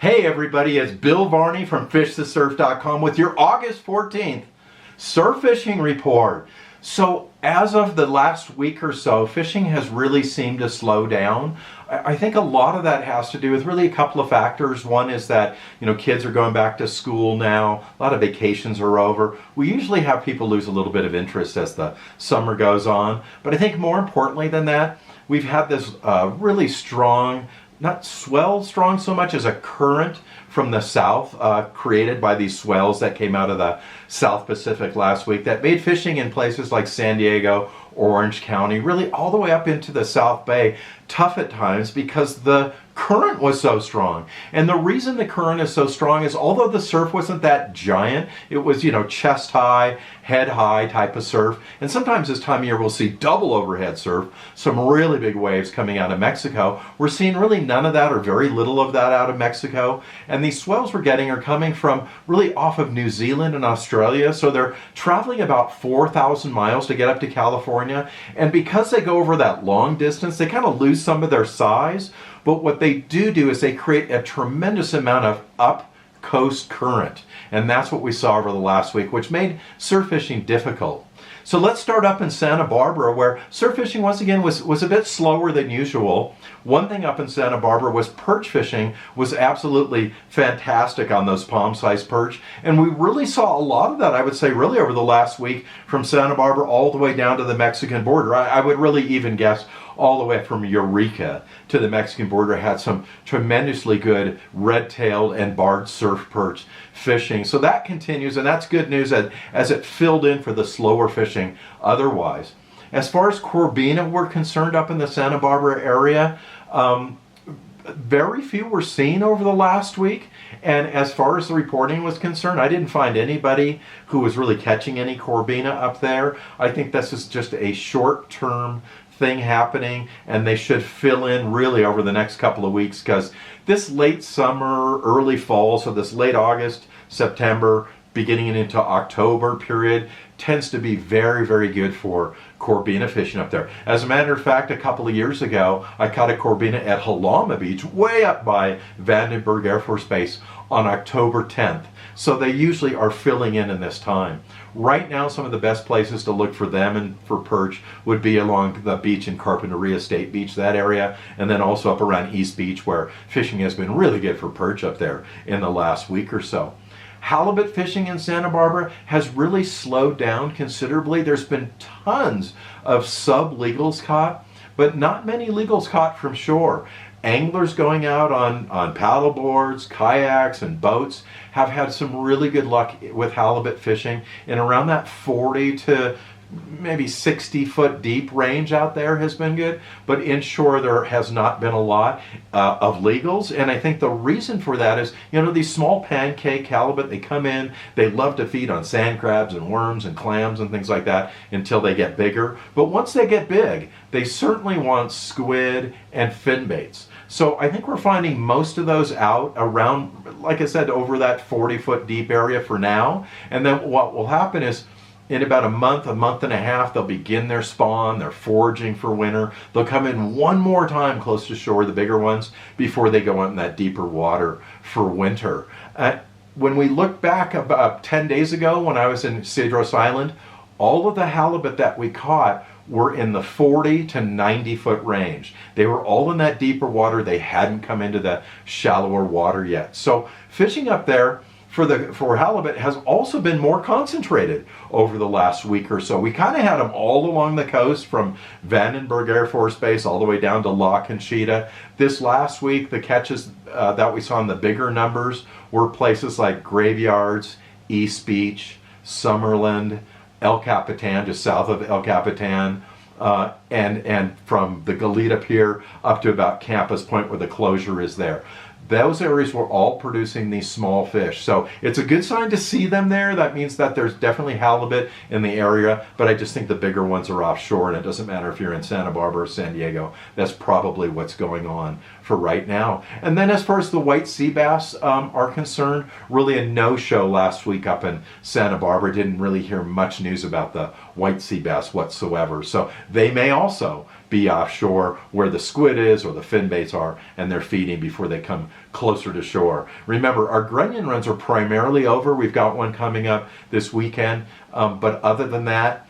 Hey everybody, it's Bill Varney from FishTheSurf.com with your August 14th surf fishing report. So as of the last week or so, fishing has really seemed to slow down. I think a lot of that has to do with really a couple of factors. One is that, kids are going back to school now. A lot of vacations are over. We usually have people lose a little bit of interest as the summer goes on. But I think more importantly than that, we've had this really strong, not swell strong so much as a current from the south created by these swells that came out of the South Pacific last week that made fishing in places like San Diego, Orange County, really all the way up into the South Bay tough at times because the current was so strong. And the reason the current is so strong is although the surf wasn't that giant, it was, chest high, head high type of surf. And sometimes this time of year we'll see double overhead surf, some really big waves coming out of Mexico. We're seeing really none of that or very little of that out of Mexico. And these swells we're getting are coming from really off of New Zealand and Australia. So they're traveling about 4,000 miles to get up to California. And because they go over that long distance, they kind of lose some of their size. But what they do is they create a tremendous amount of up coast current. And that's what we saw over the last week, which made surf fishing difficult. So let's start up in Santa Barbara, where surf fishing once again was a bit slower than usual. One thing up in Santa Barbara was perch fishing was absolutely fantastic on those palm-sized perch. And we really saw a lot of that, I would say, really over the last week from Santa Barbara all the way down to the Mexican border. I would really even guess all the way from Eureka to the Mexican border had some tremendously good red-tailed and barred surf perch fishing. So that continues, and that's good news as it filled in for the slower fishing otherwise. As far as Corbina were concerned up in the Santa Barbara area, very few were seen over the last week. And as far as the reporting was concerned, I didn't find anybody who was really catching any Corbina up there. I think this is just a short-term thing happening, and they should fill in really over the next couple of weeks because this late summer, early fall, so this late August, September, beginning into October period tends to be very, very good for Corbina fishing up there. As a matter of fact, a couple of years ago, I caught a Corbina at Halama Beach, way up by Vandenberg Air Force Base on October 10th. So they usually are filling in this time. Right now, some of the best places to look for them and for perch would be along the beach in Carpinteria State Beach, that area, and then also up around East Beach where fishing has been really good for perch up there in the last week or so. Halibet fishing in Santa Barbara has really slowed down considerably. There's been tons of sub-legals caught, but not many legals caught from shore. Anglers going out on paddle boards, kayaks, and boats have had some really good luck with halibut fishing in around that 40 to maybe 60 foot deep range out there has been good, but inshore there has not been a lot of legals. And I think the reason for that is, these small pancake halibut, they come in, they love to feed on sand crabs and worms and clams and things like that until they get bigger. But once they get big, they certainly want squid and fin baits. So I think we're finding most of those out around, like I said, over that 40 foot deep area for now. And then what will happen is in about a month and a half, they'll begin their spawn, they're foraging for winter. They'll come in one more time close to shore, the bigger ones, before they go out in that deeper water for winter. When we look back about 10 days ago when I was in Cedros Island, all of the halibut that we caught were in the 40 to 90 foot range. They were all in that deeper water. They hadn't come into the shallower water yet. So fishing up there for halibut has also been more concentrated over the last week or so. We kind of had them all along the coast from Vandenberg Air Force Base all the way down to La Conchita. This last week, the catches that we saw in the bigger numbers were places like Graveyards, East Beach, Summerland, El Capitan, just south of El Capitan, and from the Goleta Pier up to about Campus Point where the closure is there. Those areas were all producing these small fish. So it's a good sign to see them there. That means that there's definitely halibut in the area, but I just think the bigger ones are offshore, and it doesn't matter if you're in Santa Barbara or San Diego. That's probably what's going on for right now. And then as far as the white sea bass are concerned, really a no-show last week up in Santa Barbara. Didn't really hear much news about the white sea bass whatsoever. So they may also be offshore where the squid is or the fin baits are, and they're feeding before they come closer to shore. Remember, our grunion runs are primarily over. We've got one coming up this weekend, but other than that,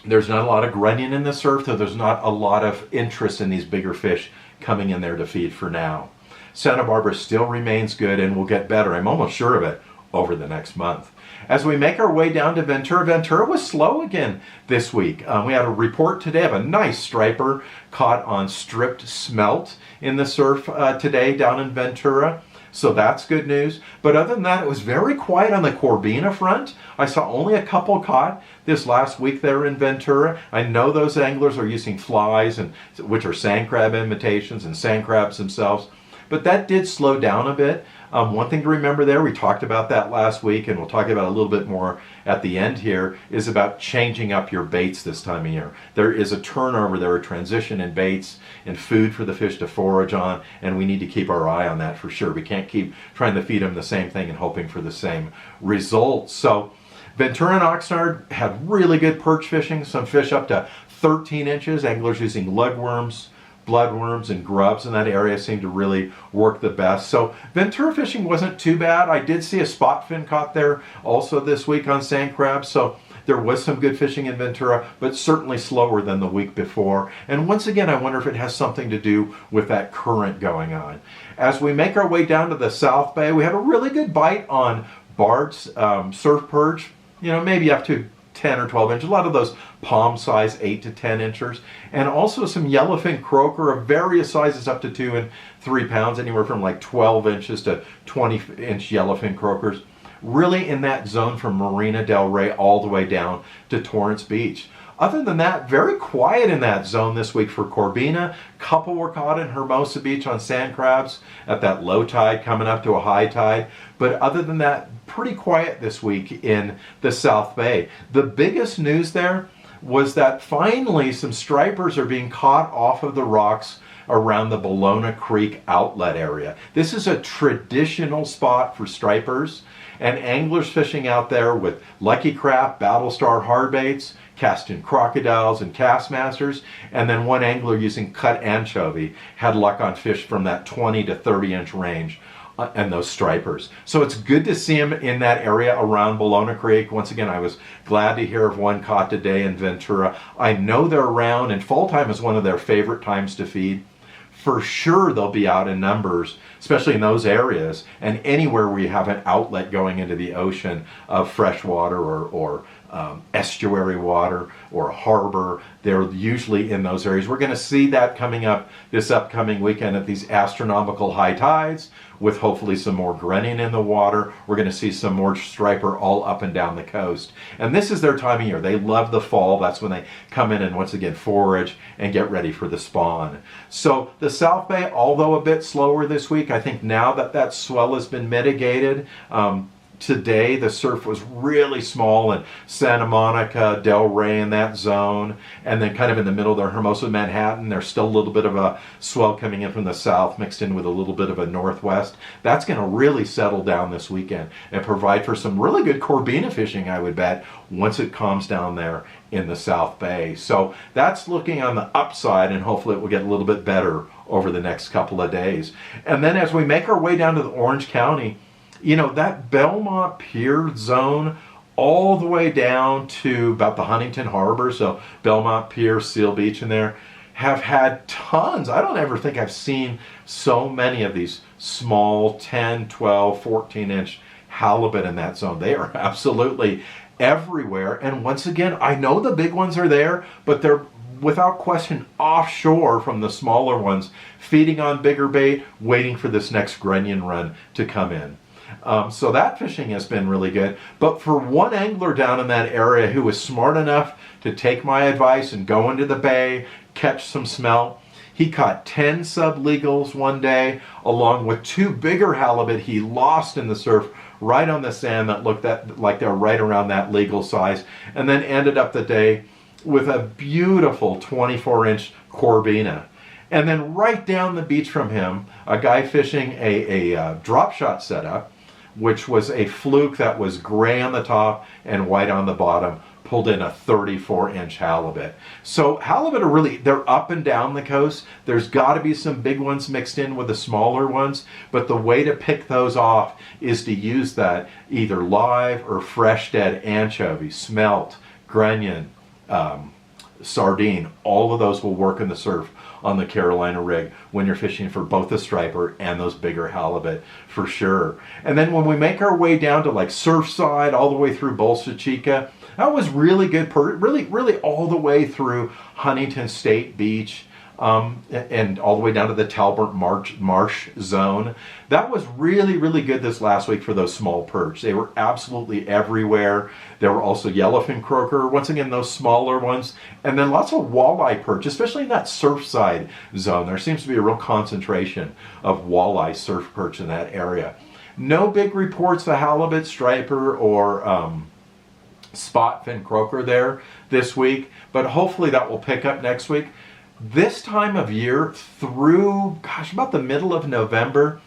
there's not a lot of grunion in the surf, so there's not a lot of interest in these bigger fish coming in there to feed for now. Santa Barbara still remains good and will get better, I'm almost sure of it, over the next month. As we make our way down to Ventura, Ventura was slow again this week. We had a report today of a nice striper caught on stripped smelt in the surf today down in Ventura. So that's good news. But other than that, it was very quiet on the Corbina front. I saw only a couple caught this last week there in Ventura. I know those anglers are using flies, which are sand crab imitations and sand crabs themselves. But that did slow down a bit. One thing to remember there, we talked about that last week, and we'll talk about a little bit more at the end here, is about changing up your baits this time of year. There is a turnover, there, a transition in baits and food for the fish to forage on, and we need to keep our eye on that for sure. We can't keep trying to feed them the same thing and hoping for the same results. So Ventura and Oxnard had really good perch fishing, some fish up to 13 inches, anglers using lugworms, bloodworms, and grubs in that area seem to really work the best. So Ventura fishing wasn't too bad. I did see a spot fin caught there also this week on sand crabs, so there was some good fishing in Ventura, but certainly slower than the week before. And once again, I wonder if it has something to do with that current going on. As we make our way down to the South Bay, we had a really good bite on Bart's surf perch, maybe up to 10 or 12 inches, a lot of those palm size 8 to 10 inchers, and also some yellowfin croaker of various sizes up to 2 and 3 pounds, anywhere from like 12 inches to 20-inch yellowfin croakers, really in that zone from Marina Del Rey all the way down to Torrance Beach. Other than that, very quiet in that zone this week for Corbina. Couple were caught in Hermosa Beach on sand crabs at that low tide coming up to a high tide. But other than that, pretty quiet this week in the South Bay. The biggest news there was that finally some stripers are being caught off of the rocks around the Bologna Creek outlet area. This is a traditional spot for stripers, and anglers fishing out there with Lucky Craft, Battlestar hardbaits, casting crocodiles and Castmasters, and then one angler using cut anchovy had luck on fish from that 20 to 30 inch range and those stripers. So it's good to see them in that area around Bologna Creek. Once again, I was glad to hear of one caught today in Ventura. I know they're around, and fall time is one of their favorite times to feed. For sure they'll be out in numbers, especially in those areas, and anywhere where you have an outlet going into the ocean of fresh water or estuary water or harbor. They're usually in those areas. We're going to see that coming up this upcoming weekend at these astronomical high tides, with hopefully some more grunion in the water. We're going to see some more striper all up and down the coast. And this is their time of year. They love the fall. That's when they come in and once again forage and get ready for the spawn. So the South Bay, although a bit slower this week, I think now that that swell has been mitigated, today the surf was really small in Santa Monica, Del Rey in that zone, and then kind of in the middle there, Hermosa, Manhattan, there's still a little bit of a swell coming in from the south mixed in with a little bit of a northwest. That's going to really settle down this weekend and provide for some really good Corbina fishing, I would bet, once it calms down there in the South Bay. So that's looking on the upside, and hopefully it will get a little bit better over the next couple of days. And then as we make our way down to the Orange County, that Belmont Pier zone all the way down to about the Huntington Harbor, so Belmont Pier, Seal Beach in there, have had tons. I don't ever think I've seen so many of these small 10, 12, 14-inch halibut in that zone. They are absolutely everywhere. And once again, I know the big ones are there, but they're without question offshore from the smaller ones, feeding on bigger bait, waiting for this next grunion run to come in. So that fishing has been really good. But for one angler down in that area who was smart enough to take my advice and go into the bay, catch some smelt, he caught 10 sublegals one day, along with 2 bigger halibut he lost in the surf right on the sand that looked like they're right around that legal size, and then ended up the day with a beautiful 24-inch Corbina. And then right down the beach from him, a guy fishing a drop shot setup, which was a fluke that was gray on the top and white on the bottom, pulled in a 34-inch halibut. So halibut are really, they're up and down the coast. There's got to be some big ones mixed in with the smaller ones, but the way to pick those off is to use that either live or fresh dead anchovy, smelt, grunion, sardine. All of those will work in the surf on the Carolina rig when you're fishing for both the striper and those bigger halibut for sure. And then when we make our way down to like Surfside all the way through Bolsa Chica, that was really good, really all the way through Huntington State Beach, and all the way down to the Talbot Marsh zone. That was really good this last week for those small perch. They were absolutely everywhere. There were also yellowfin croaker, once again those smaller ones, and then lots of walleye perch, especially in that Surfside zone. There seems to be a real concentration of walleye surf perch in that area. No big reports of halibut, striper, or spot fin croaker there this week, but hopefully that will pick up next week. This time of year through, gosh, about the middle of November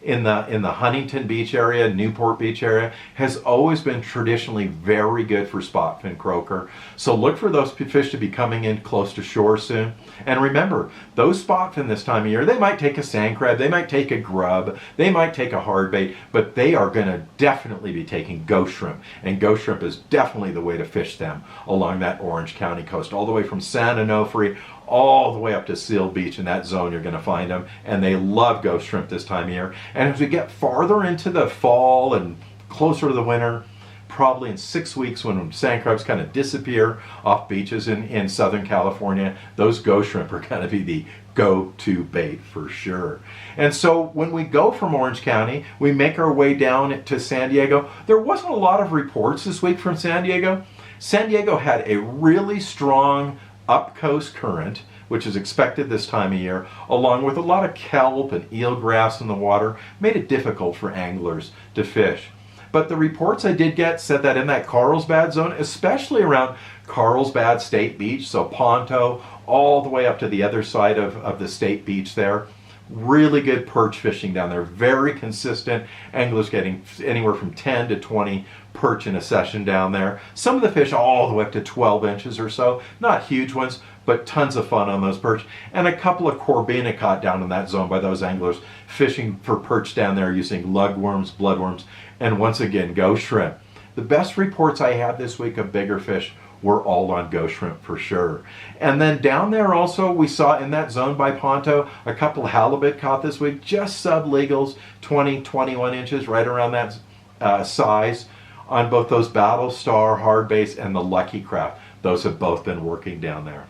in the Huntington Beach area, Newport Beach area, has always been traditionally very good for spot fin croaker. So look for those fish to be coming in close to shore soon. And remember, those spot fin this time of year, they might take a sand crab, they might take a grub, they might take a hard bait, but they are going to definitely be taking ghost shrimp. And ghost shrimp is definitely the way to fish them along that Orange County coast, all the way from San Onofre all the way up to Seal Beach. In that zone you're going to find them, and they love ghost shrimp this time of year. And as we get farther into the fall and closer to the winter, probably in 6 weeks when sand crabs kind of disappear off beaches in Southern California, those ghost shrimp are going to be the go-to bait for sure. And so when we go from Orange County, we make our way down to San Diego. There wasn't a lot of reports this week from San Diego. San Diego had a really strong up-coast current, which is expected this time of year, along with a lot of kelp and eelgrass in the water, made it difficult for anglers to fish. But the reports I did get said that in that Carlsbad zone, especially around Carlsbad State Beach, so Ponto, all the way up to the other side of the State Beach there, really good perch fishing down there, very consistent. Anglers getting anywhere from 10 to 20 perch in a session down there. Some of the fish all the way up to 12 inches or so, not huge ones, but tons of fun on those perch. And a couple of corbina caught down in that zone by those anglers fishing for perch down there using lugworms, bloodworms, and once again ghost shrimp. The best reports I had this week of bigger fish were all on ghost shrimp for sure. And then down there also, we saw in that zone by Ponto, a couple of halibut caught this week, just sublegals, 20, 21 inches, right around that size, on both those Battlestar, hard bass, and the Lucky Craft. Those have both been working down there.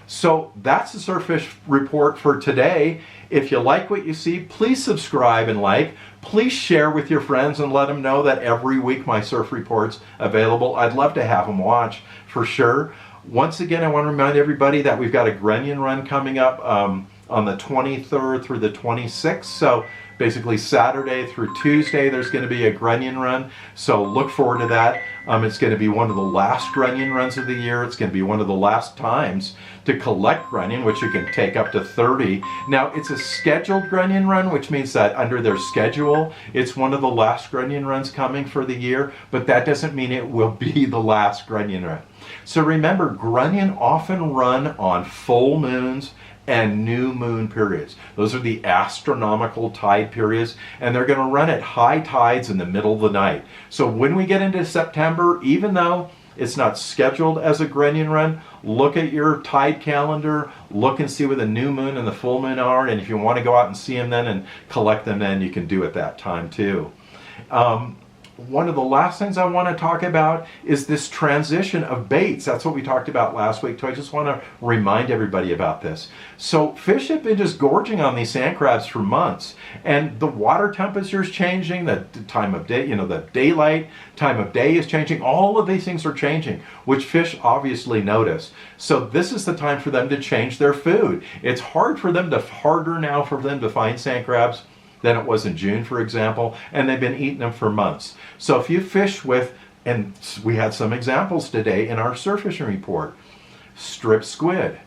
So that's the Surf Fish Report for today. If you like what you see, please subscribe and like. Please share with your friends and let them know that every week my surf report's available. I'd love to have them watch for sure. Once again, I want to remind everybody that we've got a grunion run coming up on the 23rd through the 26th. So basically Saturday through Tuesday, there's going to be a grunion run. So look forward to that. It's going to be one of the last grunion runs of the year. It's going to be one of the last times to collect grunion, which you can take up to 30. Now, it's a scheduled grunion run, which means that under their schedule, it's one of the last grunion runs coming for the year, but that doesn't mean it will be the last grunion run. So remember, grunion often run on full moons and new moon periods. Those are the astronomical tide periods, and they're going to run at high tides in the middle of the night. So when we get into September, even though it's not scheduled as a grunion run, look at your tide calendar, look and see where the new moon and the full moon are, and if you want to go out and see them then and collect them then, you can do it that time too. One of the last things I want to talk about is this transition of baits. That's what we talked about last week, so I just want to remind everybody about this. So fish have been just gorging on these sand crabs for months, and the water temperature is changing, the time of day, the daylight time of day is changing. All of these things are changing, which fish obviously notice. So this is the time for them to change their food. It's harder now for them to find sand crabs than it was in June, for example, and they've been eating them for months. So if you fish with, and we had some examples today in our surf fishing report, strip squid,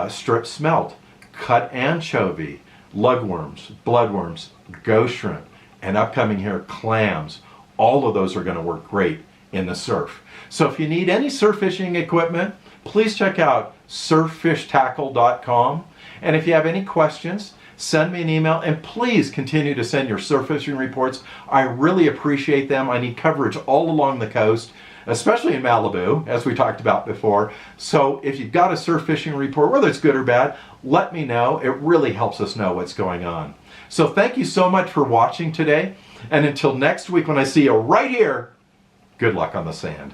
strip smelt, cut anchovy, lugworms, bloodworms, ghost shrimp, and upcoming here, clams, all of those are going to work great in the surf. So if you need any surf fishing equipment, please check out surffishtackle.com. And if you have any questions, send me an email, and please continue to send your surf fishing reports. I really appreciate them. I need coverage all along the coast, especially in Malibu, as we talked about before. So if you've got a surf fishing report, whether it's good or bad, let me know. It really helps us know what's going on. So thank you so much for watching today. And until next week when I see you right here, good luck on the sand.